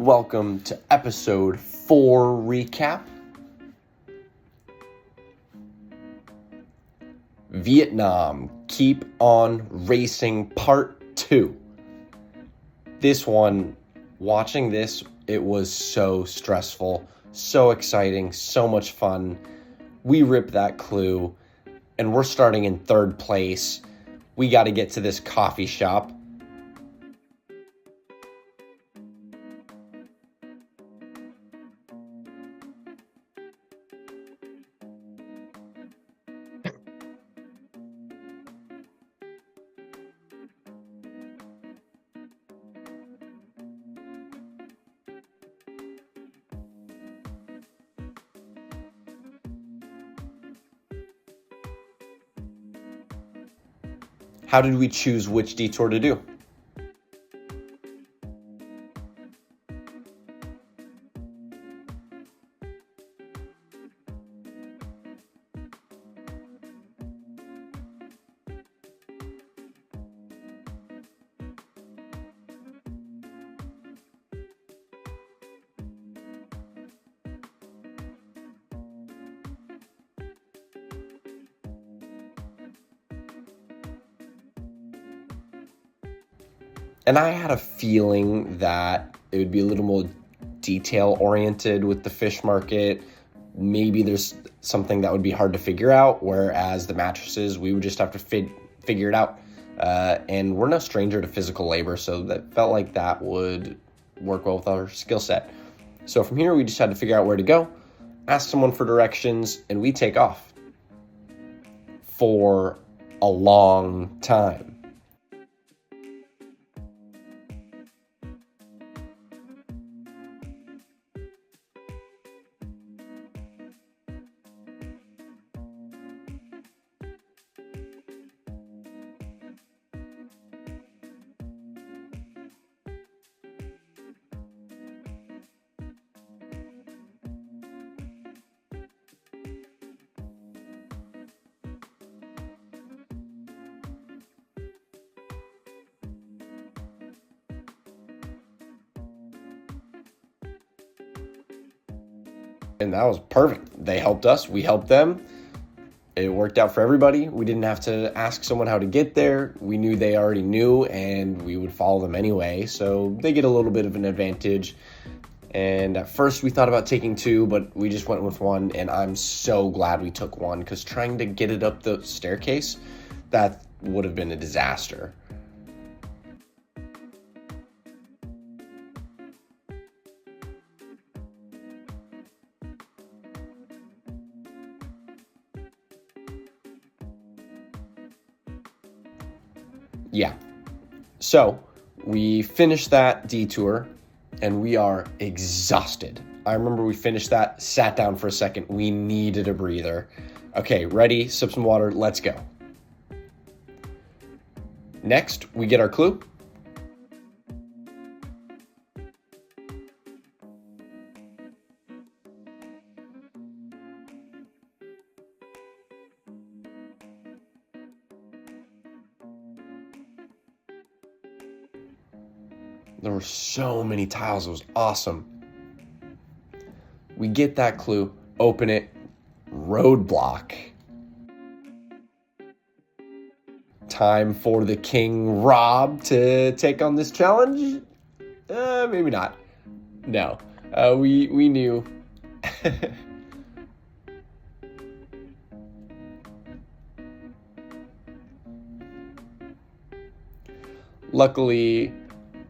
Welcome to episode 4 recap. Vietnam, Keep On Racing Part 2. This one, watching this, it was so stressful, so exciting, so much fun. We ripped that clue, and we're starting in 3rd place. We got to get to this coffee shop. How did we choose which detour to do? And I had a feeling that it would be a little more detail-oriented with the fish market. Maybe there's something that would be hard to figure out, whereas the mattresses, we would just have to figure it out. And we're no stranger to physical labor, so that felt like that would work well with our skill set. So from here, we just had to figure out where to go, ask someone for directions, and we take off for a long time. And that was perfect. They helped us, we helped them. It worked out for everybody. We didn't have to ask someone how to get there. We knew they already knew, and we would follow them anyway. So they get a little bit of an advantage. And at first we thought about taking 2, but we just went with 1. And I'm so glad we took 1, because trying to get it up the staircase, that would have been a disaster. Yeah, so we finished that detour and we are exhausted. I remember we finished that, sat down for a second. We needed a breather. Okay, ready, sip some water, let's go. Next, we get our clue. There were so many tiles. It was awesome. We get that clue, open it, Roadblock. Time for the King Rob to take on this challenge? Maybe not. No, we knew. Luckily,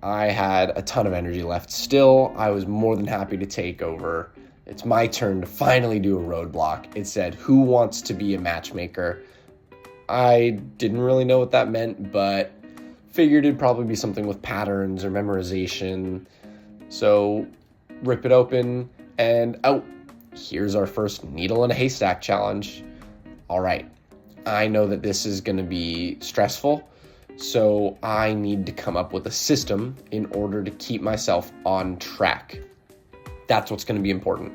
I had a ton of energy left still. I was more than happy to take over. It's my turn to finally do a roadblock. It said, who wants to be a matchmaker? I didn't really know what that meant, but figured it'd probably be something with patterns or memorization. So rip it open and out. Here's our first needle in a haystack challenge. All right, I know that this is gonna be stressful. So I need to come up with a system in order to keep myself on track. That's what's going to be important.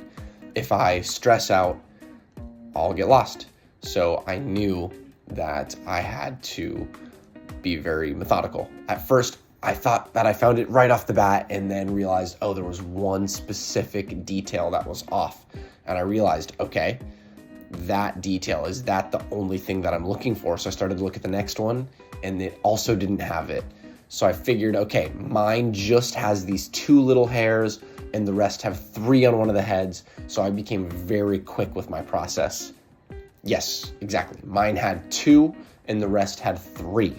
If I stress out, I'll get lost. So I knew that I had to be very methodical. At first, I thought that I found it right off the bat and then realized, oh, there was one specific detail that was off. And I realized, okay, that detail, is that the only thing that I'm looking for? So I started to look at the next one and it also didn't have it. So I figured, okay, mine just has these 2 little hairs and the rest have 3 on one of the heads. So I became very quick with my process. Yes, exactly. Mine had 2 and the rest had 3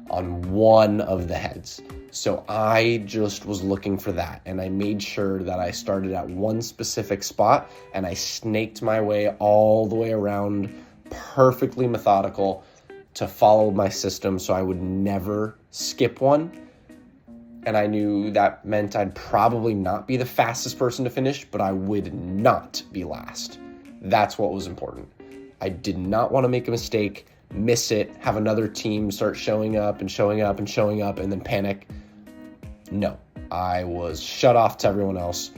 on one of the heads. So I just was looking for that, and I made sure that I started at one specific spot and I snaked my way all the way around, perfectly methodical, to follow my system so I would never skip one. And I knew that meant I'd probably not be the fastest person to finish, but I would not be last. That's what was important. I did not want to make a mistake, miss it, have another team start showing up and showing up and showing up and then panic. No, I was shut off to everyone else,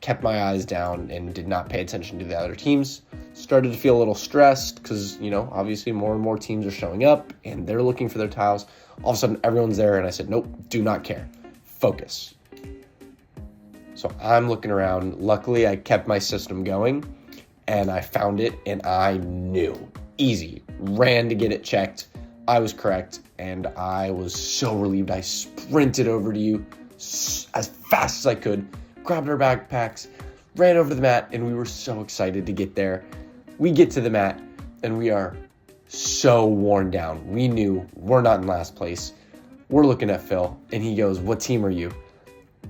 kept my eyes down and did not pay attention to the other teams. Started to feel a little stressed because, obviously more and more teams are showing up and they're looking for their tiles. All of a sudden everyone's there and I said, nope, do not care. Focus. So I'm looking around. Luckily, I kept my system going and I found it and I knew. Easy. Ran to get it checked. I was correct and I was so relieved. I sprinted over to you as fast as I could, grabbed our backpacks, ran over to the mat, and we were so excited to get there. We get to the mat and we are so worn down. We knew we're not in last place. We're looking at Phil and he goes, "What team are you?"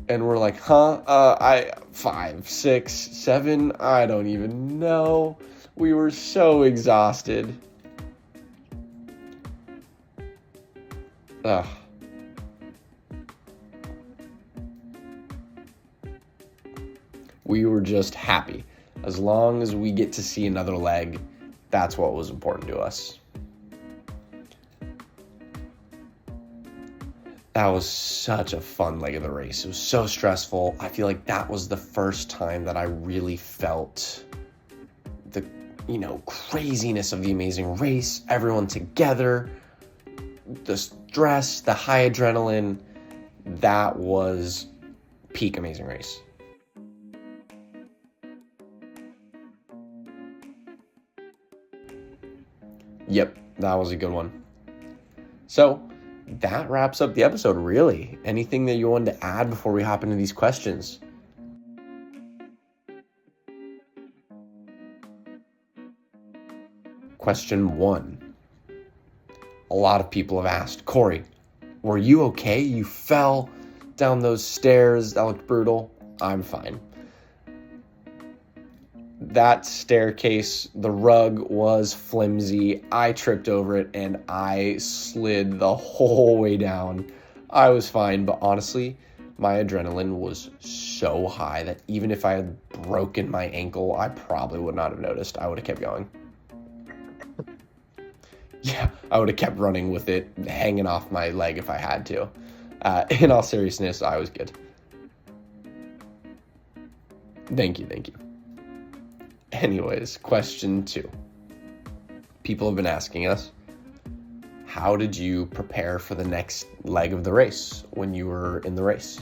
And we're like, 5, 6, 7, I don't even know. We were so exhausted. Ugh. We were just happy. As long as we get to see another leg, that's what was important to us. That was such a fun leg of the race. It was so stressful. I feel like that was the first time that I really felt the, craziness of the amazing race, everyone together, the stress, the high adrenaline. That was peak Amazing Race. Yep, that was a good one. So that wraps up the episode, really. Anything that you wanted to add before we hop into these questions? Question 1. A lot of people have asked, Corey, were you okay? You fell down those stairs. That looked brutal. I'm fine. That staircase, the rug was flimsy. I tripped over it and I slid the whole way down. I was fine, but honestly, my adrenaline was so high that even if I had broken my ankle, I probably would not have noticed. I would have kept going. Yeah, I would have kept running with it hanging off my leg if I had to. In all seriousness, I was good. Thank you. Anyways, question 2. People have been asking us, how did you prepare for the next leg of the race when you were in the race?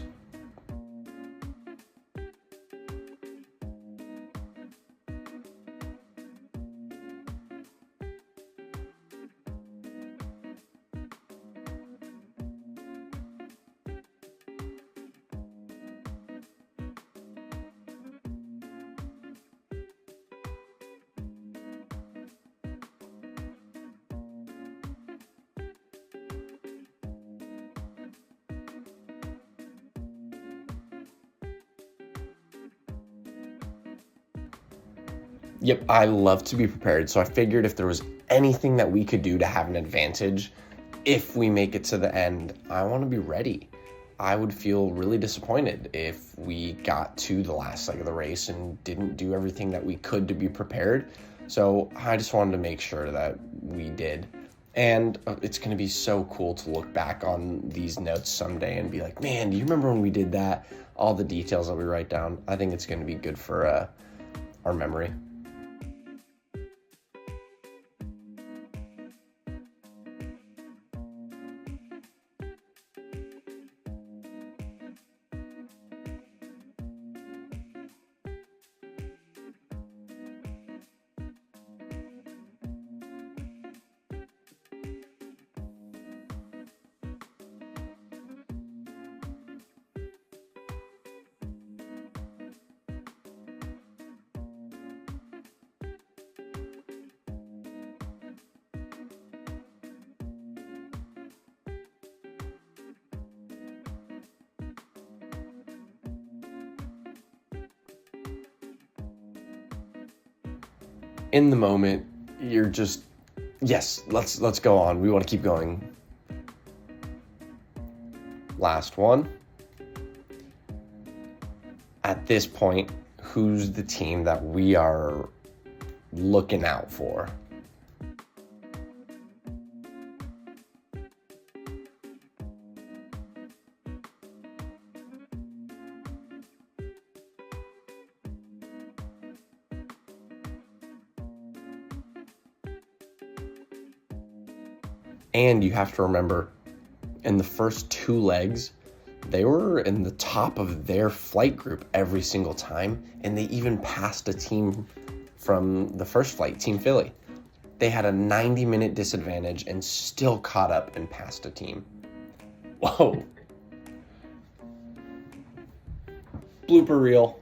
Yep, I love to be prepared, so I figured if there was anything that we could do to have an advantage, if we make it to the end, I want to be ready. I would feel really disappointed if we got to the last leg of the race and didn't do everything that we could to be prepared. So I just wanted to make sure that we did. And it's going to be so cool to look back on these notes someday and be like, man, do you remember when we did that? All the details that we write down. I think it's going to be good for our memory. in the moment, you're just, yes, let's go on. We want to keep going. Last one. At this point, who's the team that we are looking out for? And you have to remember, in the first 2 legs, they were in the top of their flight group every single time, and they even passed a team from the first flight, Team Philly. They had a 90-minute disadvantage and still caught up and passed a team. Whoa. Blooper reel.